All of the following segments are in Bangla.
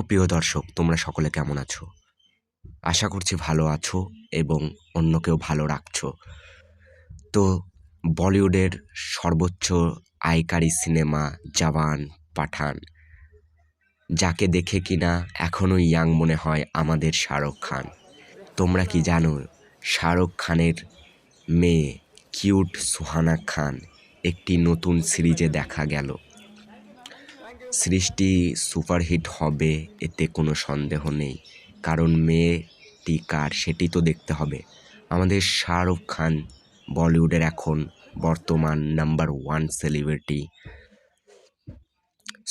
প্রিয় দর্শক, তোমরা সকলে কেমন আছো? আশা করছি ভালো আছো এবং অন্যকেও ভালো রাখছো। তো বলিউডের সর্বোচ্চ আয়কারী সিনেমা 'জওয়ান', 'পাঠান' যাকে দেখে কিনা এখনো ইয়াং মনে হয় আমাদের শাহরুখ খান। তোমরা কি জানো শাহরুখ খানের মেয়ে কিউট সুহানা খান একটি নতুন সিরিজে দেখা গেল। সিরিজটি সুপারহিট হবে এতে কোনো সন্দেহ নেই, কারণ মেয়েটি কার সেটি তো দেখতে হবে। আমাদের শাহরুখ খান বলিউডের এখন বর্তমান নাম্বার 1 সেলিব্রিটি।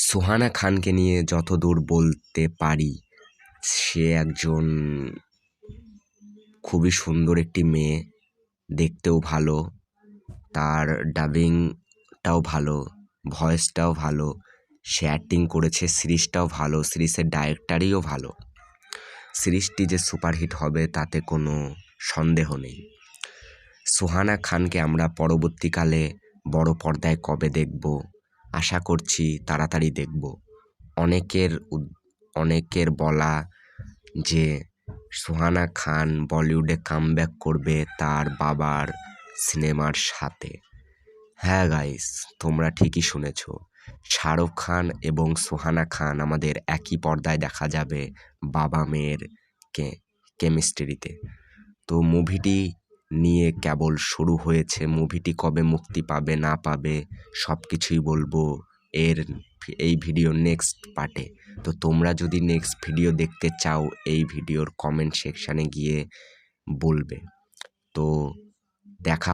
সুহানা খানকে নিয়ে যতদূর বলতে পারি, সে একজন খুবই সুন্দর একটি মেয়ে, দেখতেও ভালো, তার ডাবিংটাও ভালো, ভয়েসটাও ভালো, সে অ্যাক্টিং করেছে, সিরিজটাও ভালো, সিরিজের ডাইরেক্টরিও ভালো। সিরিজটি যে সুপারহিট হবে তাতে কোনো সন্দেহ নেই। সুহানা খানকে আমরা পরবর্তীকালে বড় পর্দায় কবে দেখব? আশা করছি তাড়াতাড়ি দেখব। অনেকের বলা যে সুহানা খান বলিউডে কামব্যাক করবে তার বাবার সিনেমার সাথে। হ্যাঁ গাইস, তোমরা ঠিকই শুনেছ। শাহরুখ খান এবং সুহানা খান আমাদের একই পর্দায় দেখা যাবে বাবা মেয়ের কেমিস্ট্রিতে। তো মুভিটি নিয়ে কেবল শুরু হয়েছে, মুভিটি কবে মুক্তি পাবে না পাবে সব কিছুই বলবো এই ভিডিওর নেক্সট পার্টে। তো তোমরা যদি নেক্সট ভিডিও দেখতে চাও এই ভিডিওর কমেন্ট সেকশানে গিয়ে বলবে। তো দেখা